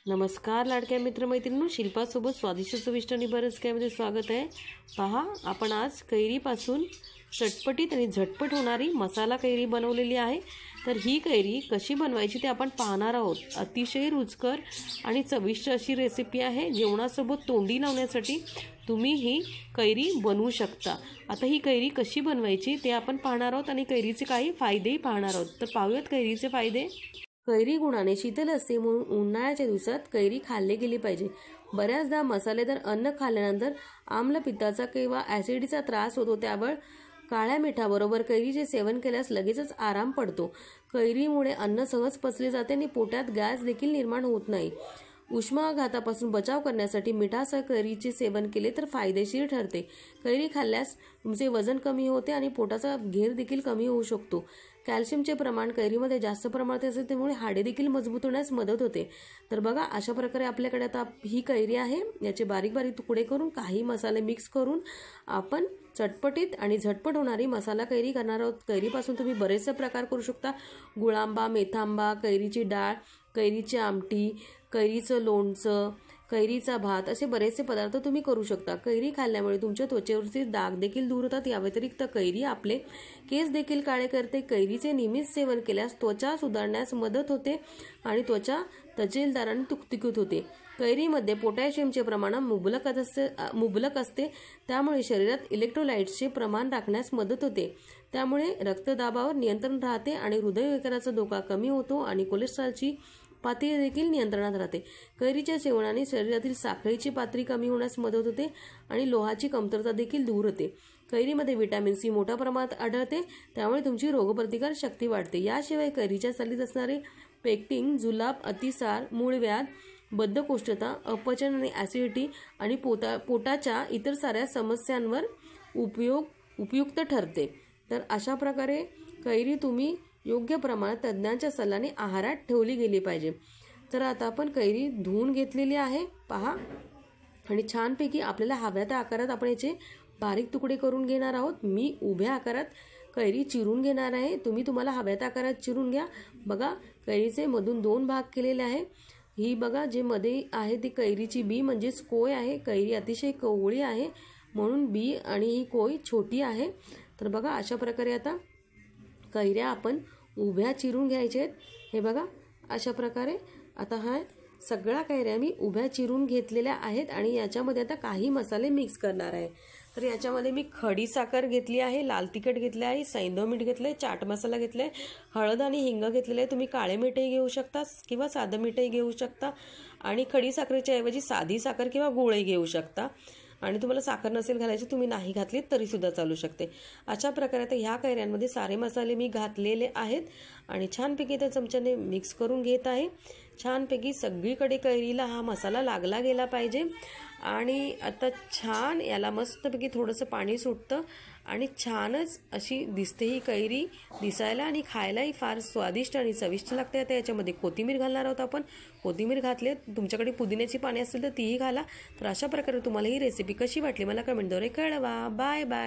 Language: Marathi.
नमस्कार लाडक्या मित्रमैत्रिणींनो, शिल्पासोबत स्वादिष्ट चविष्ट आणि बरंच कायमध्ये स्वागत आहे। पहा, आपण आज कैरीपासून चटपटीत आणि झटपट होणारी मसाला कैरी बनवलेली आहे। तर ही कैरी कशी बनवायची ते आपण पाहणार आहोत। अतिशय रुचकर आणि चविष्ट अशी रेसिपी आहे। जेवणासोबत तोंडी लावण्यासाठी तुम्ही ही कैरी बनवू शकता। आता ही कैरी कशी बनवायची ते आपण पाहणार आहोत आणि कैरीचे काही फायदेही पाहणार आहोत। तर पाहूयात कैरीचे फायदे। कैरी गुणाने शीतल असते, म्हणून उन्हाळ्याच्या दिवसात कैरी खाल्ली गेली पाहिजे। बऱ्याचदा मसालेदार अन्न खाल्ल्यानंतर आम्लपित्ताचा किंवा ॲसिडीचा त्रास होतो, त्यावर काळ्या मिठाबरोबर कैरीचे सेवन केल्यास लगेचच आराम पडतो। कैरीमुळे अन्न सहज पचले जाते आणि पोटात गॅस देखील निर्माण होत नाही। उष्माघातापासून बचाव करण्यासाठी मिठासह कैरीचे सेवन केले तर फायदेशीर ठरते। कैरी खाल्ल्यास तुमचे वजन कमी होते आणि पोटाचा घेर देखील कमी होऊ शकतो। कॅल्शियमचे प्रमाण कैरीमध्ये जास्त प्रमाणात असते, त्यामुळे हाडे देखील मजबूत होण्यास मदत होते। तर बघा, अशा प्रकारे आपल्याकडे आता ही कैरी आहे। याचे बारीक बारीक तुकडे करून काही मसाले मिक्स करून आपण चटपटीत आणि झटपट होणारी मसाला कैरी करणार आहोत। कैरीपासून तुम्ही बरेचसे प्रकार करू शकता। गुळांबा, मेथांबा, कैरीची डाळ, कैरीची आमटी, कैरीचं लोणचं, कैरीचा भात, असे बरेचसे पदार्थ तुम्ही करू शकता। कैरी खाल्ल्यामुळे तुमच्या त्वचेवरचे डाग देखील दूर होतात। या व्यतिरिक्त कैरी आपले केस देखील काळे करते। कैरीचे नियमित सेवन केल्यास त्वचा सुधारण्यास मदत होते आणि त्वचा तजेलदार आणि तुकतुकीत होते। कैरीमध्ये पोटॅशियमचे प्रमाण मुबलक असते, त्यामुळे शरीरात इलेक्ट्रोलाइट्सचे प्रमाण राखण्यास मदत होते। त्यामुळे रक्तदाबावर नियंत्रण राहते आणि हृदयविकाराचा धोका कमी होतो आणि कोलेस्ट्रॉलची पातळी देखील नियंत्रणात राहते। कैरीच्या सेवनाने शरीरातील साखरेची पातळी कमी होण्यास मदत होते आणि लोहाची कमतरता देखील दूर होते। कैरीमध्ये व्हिटॅमिन सी मोठ्या प्रमाणात आढळते, त्यामुळे तुमची रोगप्रतिकार शक्ती वाढते। याशिवाय कैरीच्या सालीत असणारे पेक्टिन, जुलाब, अतिसार, मूळव्याध, बद्धकोष्ठता, अपचन आणि ॲसिडिटी आणि पोटाच्या इतर साऱ्या समस्यांवर उपयुक्त ठरते। तर अशा प्रकारे कैरी तुम्ही योग्य प्रमाणात तज्ज्ञांच्या सल्ल्याने आहारात ठेवली गेली पाहिजे। तर आता आपण कैरी धुवून घेतलेली आहे, पहा, आणि छानपैकी आपल्याला हव्या त्या आकारात आपण याचे बारीक तुकडे करून घेणार आहोत। मी उभ्या आकारात कैरी चिरून घेणार आहे, तुम्हाला हव्या त्या आकारात चिरून घ्या। बघा, कैरीचे मधून 2 भाग केलेले आहे। ही बघा, जे मध्ये आहे ती कैरीची बी म्हणजेच कोय आहे। कैरी अतिशय कवळी आहे, म्हणून बी आणि ही कोय छोटी आहे। तर बघा, अशा प्रकारे आता कैऱ्या आपण उभ्या चिरून घ्यायच्या आहेत। हे बघा, अशा प्रकारे आता हा सगळ्या कैऱ्या मी उभ्या चिरून घेतलेल्या आहेत आणि याच्यामध्ये आता काही मसाले मिक्स करणार आहे। तर याच्यामध्ये मी खडी साखर घेतली आहे, लाल तिखट घेतले आहे, सैंधव मीठ घेतले, चाट मसाला घेतले, हळद आणि हिंग घेतलेले आहे। तुम्ही काळे मीठही घेऊ शकता किंवा साधं मीठही घेऊ शकता आणि खडी साखरेच्या ऐवजी साधी साखर किंवा गुळही घेऊ शकता। आणि तुम्हाला साखर नसेल घालायची, तुम्ही नाही घातली तरी सुद्धा चालू शकते। अशा प्रकारे आता ह्या कैऱ्यांमध्ये सारे मसाले मी घातलेले आहेत आणि छानपैकी त्या चमच्याने मिक्स करून घेत आहे। छानपैकी सगळीकडे कैरीला हा मसाला लागला गेला पाहिजे आणि आता छान याला मस्तपैकी थोडंसं पाणी सुटतं आणि छानच अशी दिसते ही कैरी, दिसायला आणि खायलाही फार स्वादिष्ट आणि चविष्ट लागते। आता याच्यामध्ये कोथिंबीर घालणार आहोत आपण। कोथिंबीर घातले, तुमच्याकडे पुदिन्याची पाने असतील तर तीही घाला। तर अशा प्रकारे तुम्हाला ही रेसिपी कशी वाटली मला कमेंटद्वारे कळवा। Bye bye.